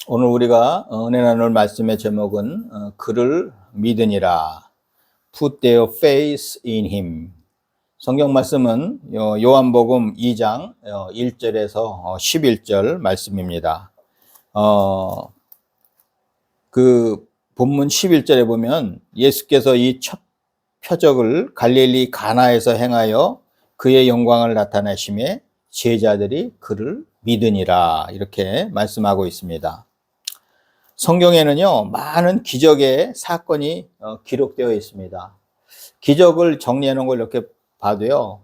오늘 우리가 은혜 나눌 말씀의 제목은 그를 믿으니라. Put their faith in him. 성경 말씀은 요한복음 2장 1절에서 11절 말씀입니다. 그 본문 11절에 보면 예수께서 이 첫 표적을 갈릴리 가나에서 행하여 그의 영광을 나타내심에 제자들이 그를 믿으니라 이렇게 말씀하고 있습니다. 성경에는요, 많은 기적의 사건이 기록되어 있습니다. 기적을 정리해 놓은 걸 이렇게 봐도요,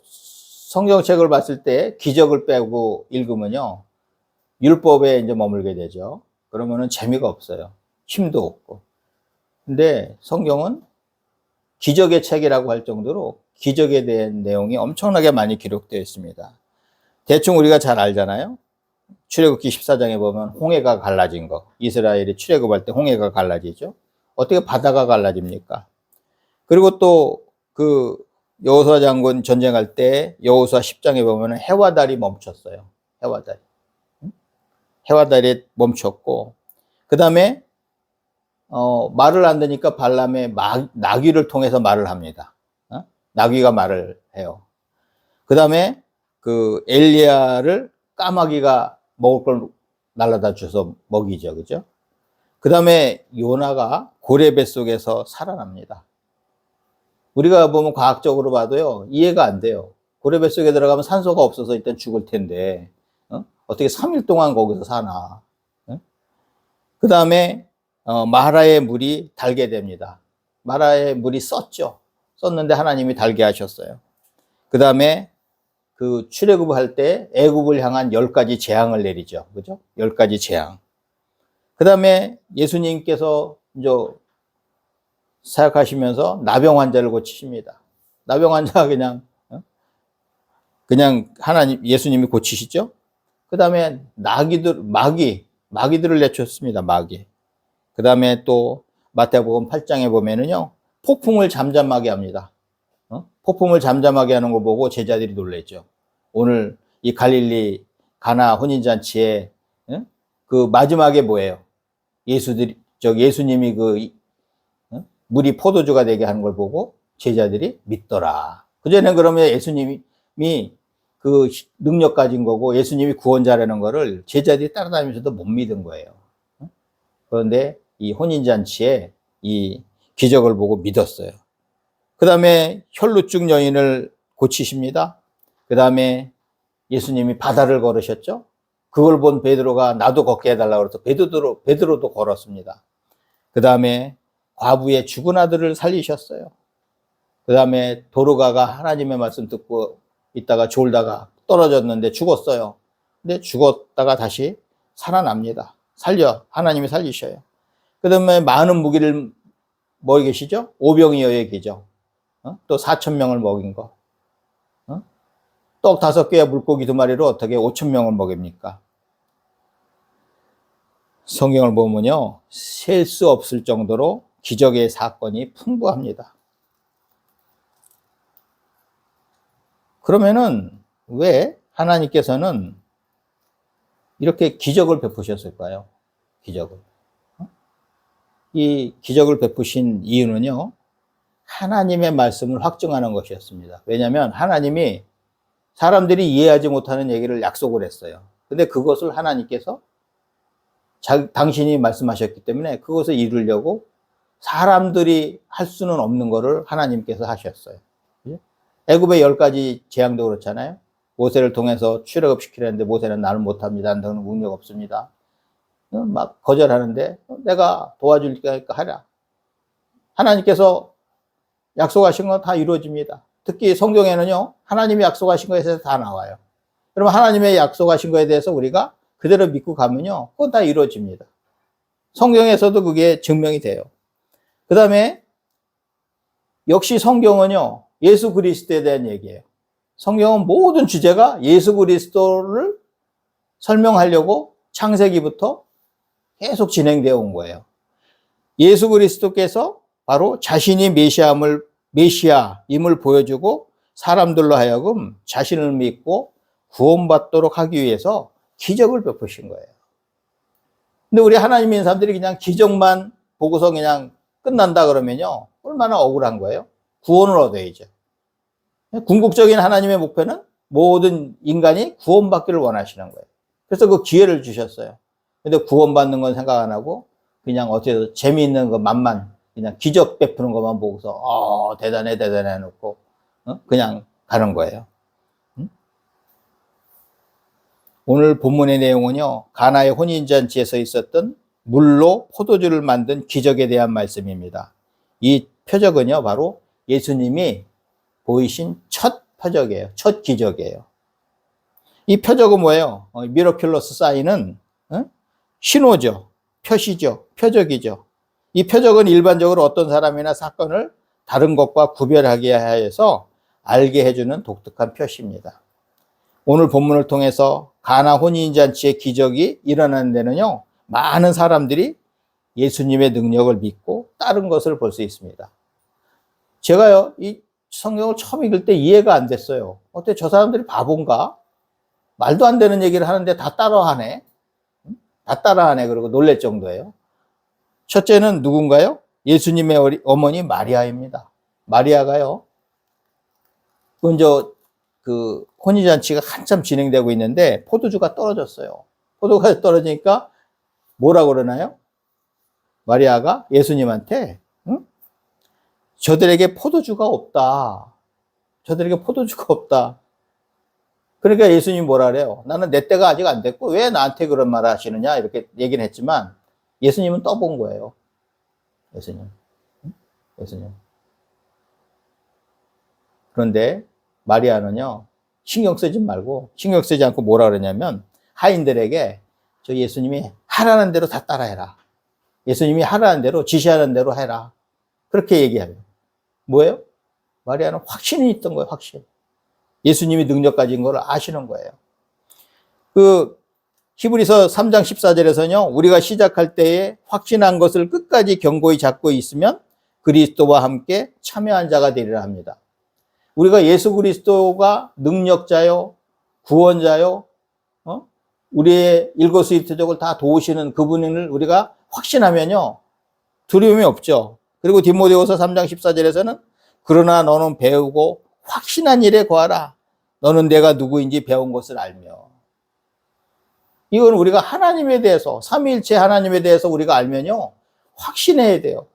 성경책을 봤을 때 기적을 빼고 읽으면요, 율법에 이제 머물게 되죠. 그러면은 재미가 없어요. 힘도 없고. 근데 성경은 기적의 책이라고 할 정도로 기적에 대한 내용이 엄청나게 많이 기록되어 있습니다. 대충 우리가 잘 알잖아요. 출애굽기 14장에 보면 홍해가 갈라진 거, 이스라엘이 출애굽할 때 홍해가 갈라지죠. 어떻게 바다가 갈라집니까? 그리고 또 그 여호수아 장군 전쟁할 때 여호수아 10장에 보면 해와 달이 멈췄어요. 해와 달이. 해와 달이 멈췄고, 그 다음에 말을 안 되니까 발람의 나귀를 통해서 말을 합니다. 나귀가 말을 해요. 그 다음에 그 엘리야를 까마귀가 먹을 걸 날라다 줘서 먹이죠. 그죠? 그 다음에 요나가 고래 뱃속에서 살아납니다. 우리가 보면 과학적으로 봐도요, 이해가 안 돼요. 고래 뱃속에 들어가면 산소가 없어서 일단 죽을 텐데, 어떻게 3일 동안 거기서 사나. 그 다음에 마라의 물이 달게 됩니다. 마라의 물이 썼죠. 썼는데 하나님이 달게 하셨어요. 그 다음에 그 출애굽할 때 애굽을 향한 10가지 재앙을 내리죠. 그죠? 10가지 재앙. 그 다음에 예수님께서 이제 사역하시면서 나병 환자를 고치십니다. 나병 환자가 그냥 예수님이 고치시죠? 그 다음에 마귀들을 내쫓습니다. 마귀. 그 다음에 또 마태복음 8장에 보면은요, 폭풍을 잠잠하게 합니다. 폭풍을 잠잠하게 하는 거 보고 제자들이 놀랬죠. 오늘 이 갈릴리 가나 혼인잔치에 그 마지막에 뭐예요? 예수님이 물이 포도주가 되게 하는 걸 보고 제자들이 믿더라. 그전에는 그러면 예수님이 그 능력 가진 거고 예수님이 구원자라는 거를 제자들이 따라다니면서도 못 믿은 거예요. 그런데 이 혼인잔치에 이 기적을 보고 믿었어요. 그 다음에 혈루증 여인을 고치십니다. 그 다음에 예수님이 바다를 걸으셨죠. 그걸 본 베드로가 나도 걷게 해달라고 해서 베드로도 걸었습니다. 그 다음에 과부의 죽은 아들을 살리셨어요. 그 다음에 도르가가 하나님의 말씀 듣고 있다가 졸다가 떨어졌는데 죽었어요. 근데 죽었다가 다시 살아납니다. 하나님이 살리셔요. 그 다음에 많은 무기를 뭐 계시죠? 오병이어의 기적. 또 4,000명을 먹인 거. 떡 5개와 물고기 2마리로 어떻게 5,000명을 먹입니까? 성경을 보면요, 셀 수 없을 정도로 기적의 사건이 풍부합니다. 그러면은 왜 하나님께서는 이렇게 기적을 베푸셨을까요? 기적을. 이 기적을 베푸신 이유는요, 하나님의 말씀을 확증하는 것이었습니다. 왜냐하면 하나님이 사람들이 이해하지 못하는 얘기를 약속을 했어요. 근데 그것을 하나님께서 당신이 말씀하셨기 때문에 그것을 이루려고 사람들이 할 수는 없는 거를 하나님께서 하셨어요. 애굽의 10가지 재앙도 그렇잖아요. 모세를 통해서 출애굽시키려는데 모세는 나는 못합니다. 너는 능력 없습니다. 막 거절하는데 내가 도와줄 테니까 하라. 하나님께서 약속하신 건 다 이루어집니다. 특히 성경에는요, 하나님이 약속하신 거에 대해서 다 나와요. 그러면 하나님의 약속하신 거에 대해서 우리가 그대로 믿고 가면요, 그건 다 이루어집니다. 성경에서도 그게 증명이 돼요. 그 다음에 역시 성경은요, 예수 그리스도에 대한 얘기예요. 성경은 모든 주제가 예수 그리스도를 설명하려고 창세기부터 계속 진행되어 온 거예요. 예수 그리스도께서 바로 자신이 메시아임을 보여주고 사람들로 하여금 자신을 믿고 구원받도록 하기 위해서 기적을 베푸신 거예요. 근데 우리 하나님 믿는 사람들이 그냥 기적만 보고서 그냥 끝난다 그러면요, 얼마나 억울한 거예요. 구원을 얻어야죠. 궁극적인 하나님의 목표는 모든 인간이 구원받기를 원하시는 거예요. 그래서 그 기회를 주셨어요. 근데 구원받는 건 생각 안 하고 그냥 어떻게 재미있는 것만만, 그냥 기적 베푸는 것만 보고서 대단해 대단해 해놓고 그냥 가는 거예요. 오늘 본문의 내용은요, 가나의 혼인잔치에서 있었던 물로 포도주를 만든 기적에 대한 말씀입니다. 이 표적은요, 바로 예수님이 보이신 첫 표적이에요. 첫 기적이에요. 이 표적은 뭐예요? 미러큘러스 사인은 신호죠. 표시죠. 표적이죠. 이 표적은 일반적으로 어떤 사람이나 사건을 다른 것과 구별하게 하여서 알게 해주는 독특한 표시입니다. 오늘 본문을 통해서 가나 혼인잔치의 기적이 일어나는 데는요, 많은 사람들이 예수님의 능력을 믿고 따른 것을 볼 수 있습니다. 제가요, 이 성경을 처음 읽을 때 이해가 안 됐어요. 어때, 저 사람들이 바본가? 말도 안 되는 얘기를 하는데 다 따라하네. 다 따라하네. 그러고 놀랄 정도예요. 첫째는 누군가요? 예수님의 어머니 마리아입니다. 마리아가요, 먼저 그 혼인잔치가 한참 진행되고 있는데 포도주가 떨어졌어요. 포도주가 떨어지니까 뭐라고 그러나요? 마리아가 예수님한테 저들에게 포도주가 없다. 저들에게 포도주가 없다. 그러니까 예수님이 뭐라 그래요? 나는 내 때가 아직 안 됐고 왜 나한테 그런 말을 하시느냐 이렇게 얘기는 했지만 예수님은 떠본 거예요. 예수님. 그런데 마리아는요, 신경 쓰지 않고 뭐라 그러냐면 하인들에게 저 예수님이 하라는 대로 다 따라해라. 예수님이 하라는 대로, 지시하는 대로 해라. 그렇게 얘기해요. 뭐예요? 마리아는 확신이 있던 거예요, 확신. 예수님이 능력 가진 걸 아시는 거예요. 그 히브리서 3장 14절에서는요, 우리가 시작할 때에 확신한 것을 끝까지 견고히 잡고 있으면 그리스도와 함께 참여한 자가 되리라 합니다. 우리가 예수 그리스도가 능력자요, 구원자요, 우리의 일거수일투족을 다 도우시는 그분을 우리가 확신하면요, 두려움이 없죠. 그리고 디모데후서 3장 14절에서는 그러나 너는 배우고 확신한 일에 거하라. 너는 내가 누구인지 배운 것을 알며. 이건 우리가 하나님에 대해서, 삼위일체 하나님에 대해서 우리가 알면요, 확신해야 돼요.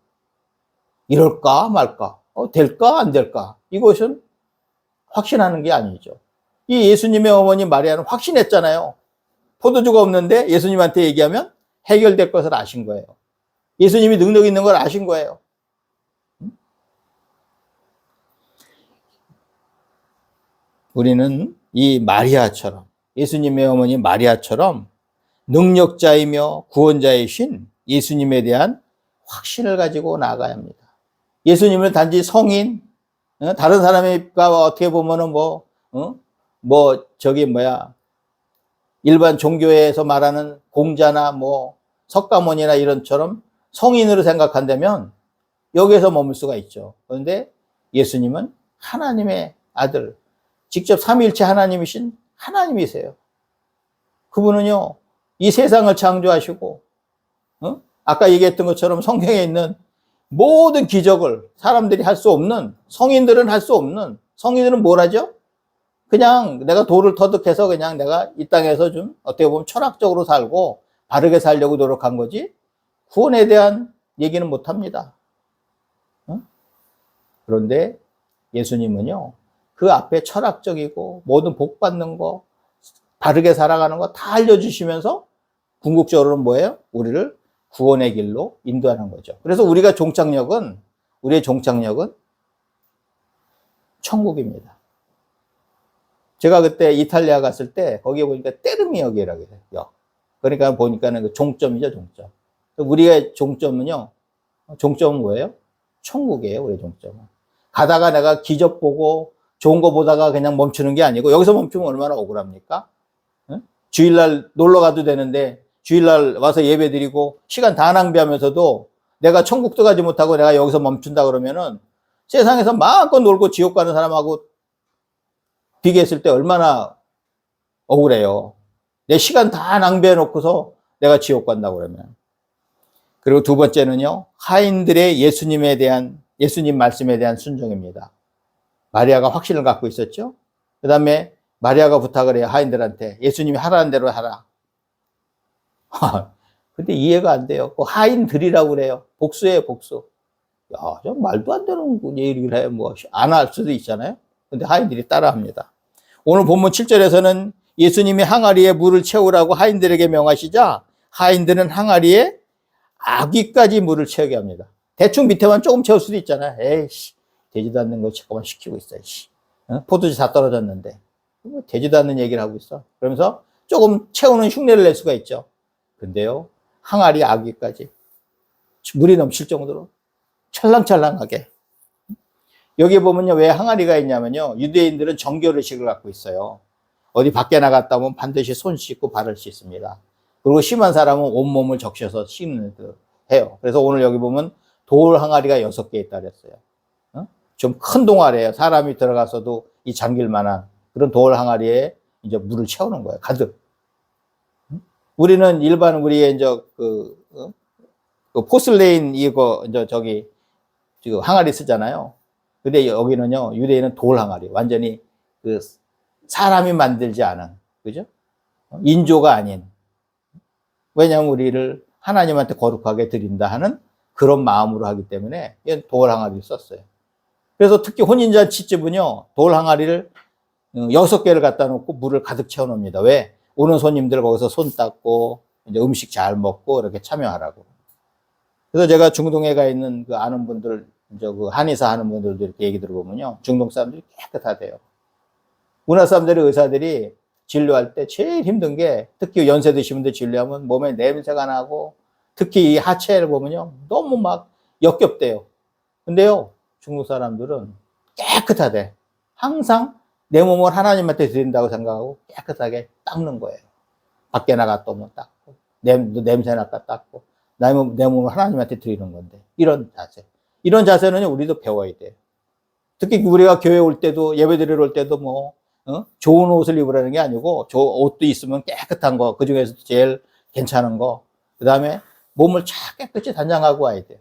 이럴까 말까, 될까 안 될까. 이것은 확신하는 게 아니죠. 이 예수님의 어머니 마리아는 확신했잖아요. 포도주가 없는데 예수님한테 얘기하면 해결될 것을 아신 거예요. 예수님이 능력 있는 걸 아신 거예요. 우리는 이 마리아처럼, 예수님의 어머니 마리아처럼 능력자이며 구원자이신 예수님에 대한 확신을 가지고 나아가야 합니다. 예수님을 단지 성인, 다른 사람과 어떻게 보면은 일반 종교에서 말하는 공자나 석가모니나 이런처럼 성인으로 생각한다면 여기에서 머물 수가 있죠. 그런데 예수님은 하나님의 아들, 직접 삼위일체 하나님이신 하나님이세요. 그분은요, 이 세상을 창조하시고, 아까 얘기했던 것처럼 성경에 있는 모든 기적을 사람들이 할 수 없는, 성인들은 할 수 없는, 성인들은 뭘 하죠? 그냥 내가 도를 터득해서 그냥 내가 이 땅에서 좀 어떻게 보면 철학적으로 살고 바르게 살려고 노력한 거지 구원에 대한 얘기는 못 합니다. 그런데 예수님은요, 그 앞에 철학적이고 모든 복 받는 거, 바르게 살아가는 거 다 알려주시면서 궁극적으로는 뭐예요? 우리를 구원의 길로 인도하는 거죠. 그래서 우리의 종착역은 천국입니다. 제가 그때 이탈리아 갔을 때 거기에 보니까 때르미역이라고 해요. 그러니까 보니까는 그 종점이죠, 종점. 우리의 종점은 뭐예요? 천국이에요, 우리의 종점은. 가다가 내가 기적 보고 좋은 거 보다가 그냥 멈추는 게 아니고 여기서 멈추면 얼마나 억울합니까? 주일날 놀러 가도 되는데 주일날 와서 예배 드리고 시간 다 낭비하면서도 내가 천국도 가지 못하고 내가 여기서 멈춘다 그러면은 세상에서 마음껏 놀고 지옥 가는 사람하고 비교했을 때 얼마나 억울해요. 내 시간 다 낭비해 놓고서 내가 지옥 간다고 그러면. 그리고 두 번째는요, 하인들의 예수님 말씀에 대한 순종입니다. 마리아가 확신을 갖고 있었죠. 그 다음에 마리아가 부탁을 해요. 하인들한테 예수님이 하라는 대로 하라. 근데 이해가 안 돼요. 그 하인들이라고 그래요. 복수예요, 복수. 야, 저 말도 안 되는 얘기를 해. 뭐, 안 할 수도 있잖아요. 근데 하인들이 따라합니다. 오늘 본문 7절에서는 예수님이 항아리에 물을 채우라고 하인들에게 명하시자 하인들은 항아리에 아귀까지 물을 채우게 합니다. 대충 밑에만 조금 채울 수도 있잖아요. 에이씨, 되지도 않는 거 잠깐만 시키고 있어. 포도주 다 떨어졌는데. 되지도 않는 얘기를 하고 있어. 그러면서 조금 채우는 흉내를 낼 수가 있죠. 근데요, 항아리 아귀까지 물이 넘칠 정도로 찰랑찰랑하게. 여기 보면요, 왜 항아리가 있냐면요, 유대인들은 정결의식을 갖고 있어요. 어디 밖에 나갔다 오면 반드시 손 씻고 발을 씻습니다. 그리고 심한 사람은 온몸을 적셔서 해요. 그래서 오늘 여기 보면 돌 항아리가 6개 있다 그랬어요. 좀 큰 동아리예요. 사람이 들어가서도 이 잠길 만한 그런 돌 항아리에 이제 물을 채우는 거예요. 가득. 우리는 일반 우리의 이제 그 포슬레인 이거 이제 저기 지금 항아리 쓰잖아요. 근데 여기는요, 유대인은 돌 항아리. 완전히 그 사람이 만들지 않은, 그죠? 인조가 아닌. 왜냐하면 우리를 하나님한테 거룩하게 드린다 하는 그런 마음으로 하기 때문에 돌 항아리를 썼어요. 그래서 특히 혼인잔치집은요, 돌 항아리를 6개를 갖다 놓고 물을 가득 채워 놓습니다. 왜? 오는 손님들 거기서 손 닦고 이제 음식 잘 먹고 이렇게 참여하라고. 그래서 제가 중동에 가 있는 그 아는 분들, 그 한의사 하는 분들도 이렇게 얘기 들어보면요, 중동 사람들이 깨끗하대요. 우리나라 사람들이, 의사들이 진료할 때 제일 힘든 게, 특히 연세 드신 분들 진료하면 몸에 냄새가 나고, 특히 이 하체를 보면요, 너무 막 역겹대요. 근데요, 중국 사람들은 깨끗하대. 항상 내 몸을 하나님한테 드린다고 생각하고 깨끗하게 닦는 거예요. 밖에 나갔다 오면 닦고, 냄새 날까 닦고, 내 몸을 하나님한테 드리는 건데, 이런 자세. 이런 자세는 우리도 배워야 돼요. 특히 우리가 교회 올 때도, 예배 드리러 올 때도 뭐, 좋은 옷을 입으라는 게 아니고, 옷도 있으면 깨끗한 거, 그 중에서도 제일 괜찮은 거, 그 다음에 몸을 쫙 깨끗이 단장하고 와야 돼요.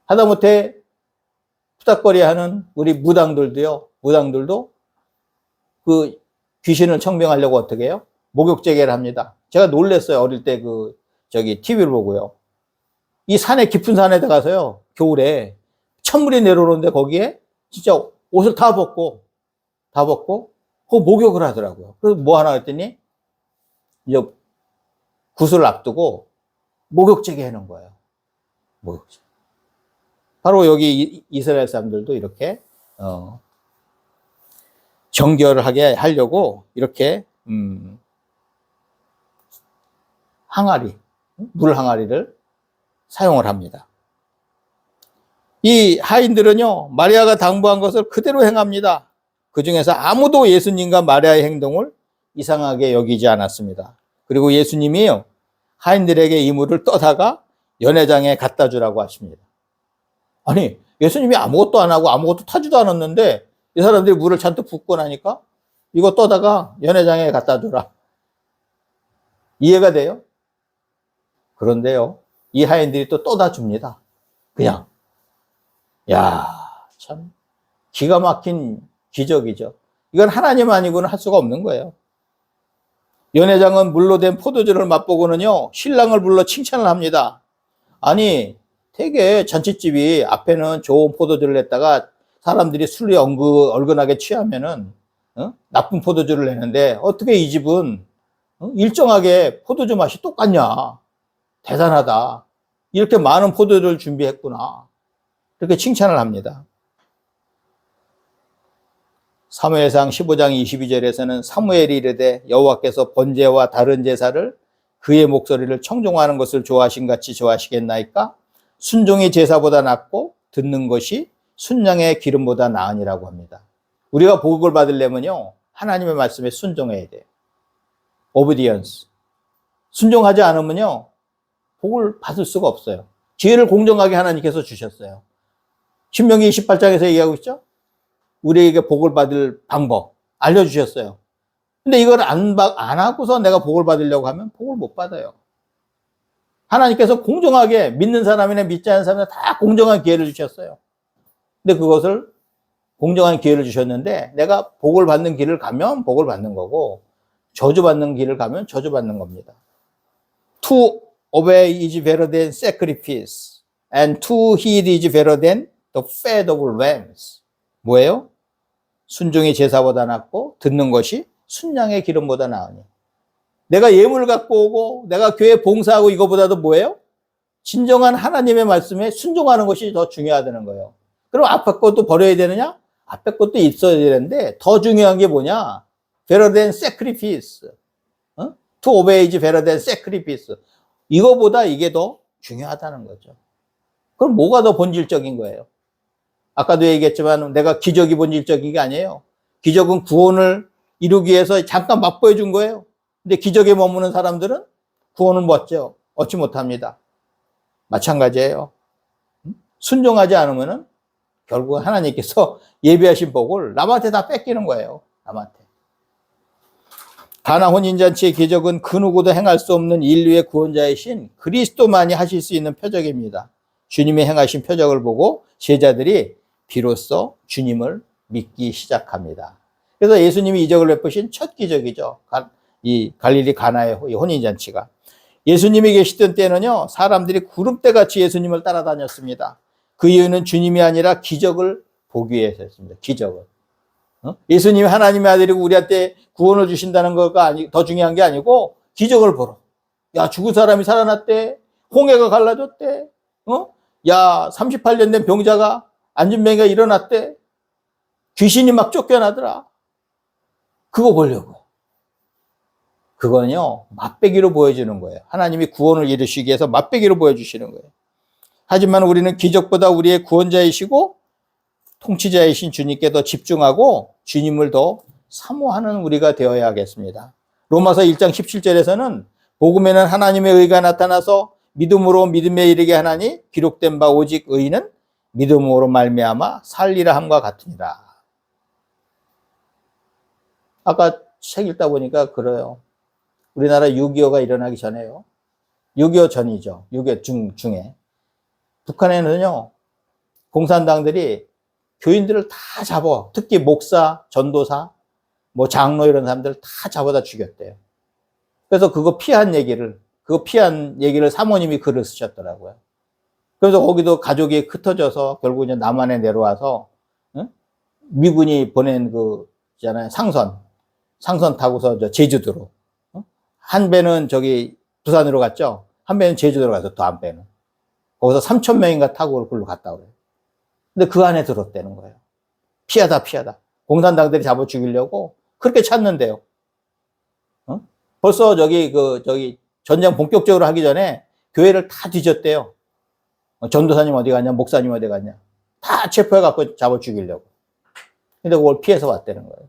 하다못해 푸닥거리 하는 우리 무당들도 그 귀신을 청명하려고 어떻게 해요? 목욕제계를 합니다. 제가 놀랬어요. 어릴 때 TV를 보고요. 이 산에, 깊은 산에 들어가서요, 겨울에 찬물이 내려오는데 거기에 진짜 옷을 다 벗고 그 목욕을 하더라고요. 그래서 뭐 하나 했더니 이제 구슬을 앞두고 목욕제계 해놓은 거예요. 목욕제. 바로 여기 이스라엘 사람들도 이렇게 정결을 하게 하려고 이렇게 항아리, 물 항아리를 사용을 합니다. 이 하인들은요, 마리아가 당부한 것을 그대로 행합니다. 그 중에서 아무도 예수님과 마리아의 행동을 이상하게 여기지 않았습니다. 그리고 예수님이요, 하인들에게 이 물을 떠다가 연회장에 갖다 주라고 하십니다. 아니, 예수님이 아무것도 안 하고 아무것도 타지도 않았는데 이 사람들이 물을 잔뜩 붓고 나니까 이거 떠다가 연회장에 갖다 줘라. 이해가 돼요? 그런데요, 이 하인들이 또 떠다 줍니다. 그냥. 야, 참 기가 막힌 기적이죠. 이건 하나님 아니고는 할 수가 없는 거예요. 연회장은 물로 된 포도주를 맛보고는요, 신랑을 불러 칭찬을 합니다. 아니, 되게 잔치집이 앞에는 좋은 포도주를 냈다가 사람들이 술이 얼큰하게 취하면은 나쁜 포도주를 내는데 어떻게 이 집은 일정하게 포도주 맛이 똑같냐. 대단하다. 이렇게 많은 포도주를 준비했구나. 이렇게 칭찬을 합니다. 사무엘상 15장 22절에서는 사무엘이 이르되 여호와께서 번제와 다른 제사를 그의 목소리를 청종하는 것을 좋아하신 같이 좋아하시겠나이까? 순종이 제사보다 낫고 듣는 것이 순양의 기름보다 나으니라고 합니다. 우리가 복을 받으려면요, 하나님의 말씀에 순종해야 돼요. obedience. 순종하지 않으면요, 복을 받을 수가 없어요. 기회를 공정하게 하나님께서 주셨어요. 신명기 28장에서 얘기하고 있죠? 우리에게 복을 받을 방법 알려주셨어요. 근데 이걸 안 하고서 내가 복을 받으려고 하면 복을 못 받아요. 하나님께서 공정하게 믿는 사람이나 믿지 않는 사람이나 다 공정한 기회를 주셨어요. 근데 그것을 공정한 기회를 주셨는데 내가 복을 받는 길을 가면 복을 받는 거고 저주받는 길을 가면 저주받는 겁니다. To obey is better than sacrifice and to heed is better than the fat of rams. 뭐예요? 순종이 제사보다 낫고 듣는 것이 순양의 기름보다 나으니. 내가 예물 갖고 오고 내가 교회 봉사하고 이거보다도 뭐예요? 진정한 하나님의 말씀에 순종하는 것이 더 중요하다는 거예요. 그럼 앞에 것도 버려야 되느냐? 앞에 것도 있어야 되는데 더 중요한 게 뭐냐? Better than sacrifice. To obey is better than sacrifice. 이거보다 이게 더 중요하다는 거죠. 그럼 뭐가 더 본질적인 거예요? 아까도 얘기했지만 내가 기적이 본질적인 게 아니에요. 기적은 구원을 이루기 위해서 잠깐 맛보여 준 거예요. 근데 기적에 머무는 사람들은 구원을 얻지 못합니다. 마찬가지예요. 순종하지 않으면은 결국 하나님께서 예비하신 복을 남한테 다 뺏기는 거예요. 남한테. 가나 혼인잔치의 기적은 그 누구도 행할 수 없는 인류의 구원자이신 그리스도만이 하실 수 있는 표적입니다. 주님이 행하신 표적을 보고 제자들이 비로소 주님을 믿기 시작합니다. 그래서 예수님이 이적을 베푸신 첫 기적이죠. 이 갈릴리 가나의 혼인잔치가. 예수님이 계시던 때는요, 사람들이 구름대같이 예수님을 따라다녔습니다. 그 이유는 주님이 아니라 기적을 보기 위해서였습니다. 기적을. 예수님이 하나님의 아들이고 우리한테 구원을 주신다는 거가 더 중요한 게 아니고 기적을 보러. 야, 죽은 사람이 살아났대. 홍해가 갈라졌대. 야, 38년 된 병자가 앉은 병이가 일어났대. 귀신이 막 쫓겨나더라. 그거 보려고. 그건요, 맛배기로 보여주는 거예요. 하나님이 구원을 이루시기 위해서 맛배기로 보여주시는 거예요. 하지만 우리는 기적보다 우리의 구원자이시고 통치자이신 주님께 더 집중하고 주님을 더 사모하는 우리가 되어야겠습니다. 로마서 1장 17절에서는 복음에는 하나님의 의가 나타나서 믿음으로 믿음에 이르게 하나니 기록된 바 오직 의는 믿음으로 말미암아 살리라 함과 같으니라. 아까 책 읽다 보니까 그래요. 우리나라 6.25가 일어나기 전에요. 6.25 전이죠. 6.25 중에. 북한에는요, 공산당들이 교인들을 다 잡아. 특히 목사, 전도사, 뭐 장로 이런 사람들 다 잡아다 죽였대요. 그래서 그거 피한 얘기를 사모님이 글을 쓰셨더라고요. 그래서 거기도 가족이 흩어져서 결국 이제 남한에 내려와서, 미군이 보낸 있잖아요. 상선 타고서 제주도로. 한 배는 부산으로 갔죠. 한 배는 제주도로 가서 또 한 배는. 거기서 3,000명인가 타고 그걸로 갔다 그래요. 근데 그 안에 들었다는 거예요. 피하다. 공산당들이 잡아 죽이려고 그렇게 찾는데요. 벌써 전쟁 본격적으로 하기 전에 교회를 다 뒤졌대요. 전도사님 어디 갔냐, 목사님 어디 갔냐. 다 체포해갖고 잡아 죽이려고. 근데 그걸 피해서 왔다는 거예요.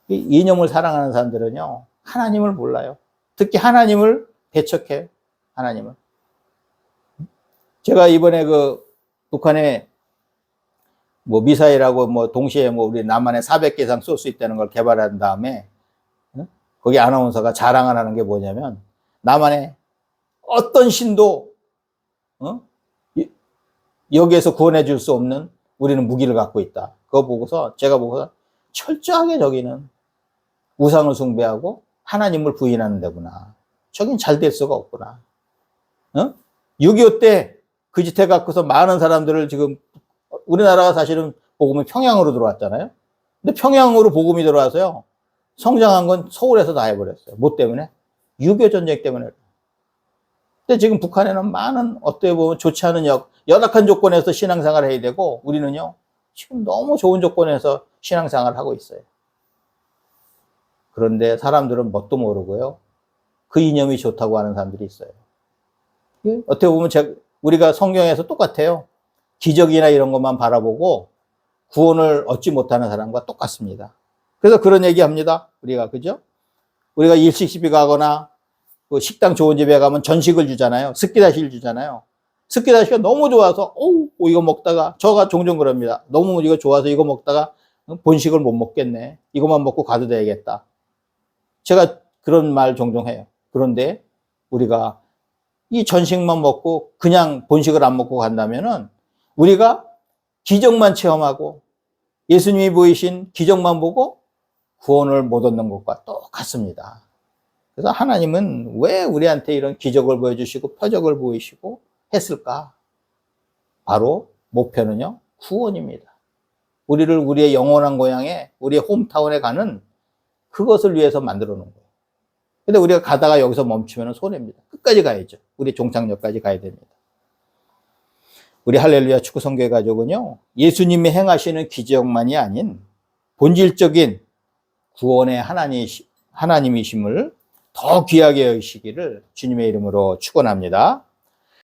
이 이념을 사랑하는 사람들은요, 하나님을 몰라요. 특히 하나님을 배척해요. 하나님을. 제가 이번에 북한에 미사일하고 동시에 우리 남한에 400개 이상 쏠 수 있다는 걸 개발한 다음에, 거기 아나운서가 자랑을 하는 게 뭐냐면, 남한에 어떤 신도, 여기에서 구원해 줄 수 없는 우리는 무기를 갖고 있다. 제가 보고서 철저하게 저기는 우상을 숭배하고 하나님을 부인하는 데구나. 저긴 잘 될 수가 없구나. 6.25 때 그 짓 해갖고서 많은 사람들을 지금, 우리나라가 사실은 복음이 평양으로 들어왔잖아요. 근데 평양으로 복음이 들어와서요, 성장한 건 서울에서 다 해버렸어요. 뭐 때문에? 6.25 전쟁 때문에. 근데 지금 북한에는 많은, 어떻게 보면 좋지 않은 열악한 조건에서 신앙생활을 해야 되고, 우리는요, 지금 너무 좋은 조건에서 신앙생활을 하고 있어요. 그런데 사람들은 뭣도 모르고요, 그 이념이 좋다고 하는 사람들이 있어요. 어떻게 보면 우리가 성경에서 똑같아요. 기적이나 이런 것만 바라보고 구원을 얻지 못하는 사람과 똑같습니다. 그래서 그런 얘기 합니다. 그죠? 우리가 일식 집에 가거나 식당 좋은 집에 가면 전식을 주잖아요. 스키다시를 주잖아요. 스키다시가 너무 좋아서, 이거 먹다가, 저가 종종 그럽니다. 너무 이거 좋아서 이거 먹다가 본식을 못 먹겠네. 이것만 먹고 가도 되겠다. 제가 그런 말 종종 해요. 그런데 우리가 이 전식만 먹고 그냥 본식을 안 먹고 간다면은 우리가 기적만 체험하고 예수님이 보이신 기적만 보고 구원을 못 얻는 것과 똑같습니다. 그래서 하나님은 왜 우리한테 이런 기적을 보여주시고 표적을 보이시고 했을까? 바로 목표는요, 구원입니다. 우리를 우리의 영원한 고향에, 우리의 홈타운에 가는 그것을 위해서 만들어 놓은 거예요. 근데 우리가 가다가 여기서 멈추면 손해입니다. 끝까지 가야죠. 우리 종착역까지 가야 됩니다. 우리 할렐루야 축구 성교회 가족은요, 예수님이 행하시는 기적만이 아닌 본질적인 구원의 하나님이심을 더 귀하게 여기시기를 주님의 이름으로 축원합니다.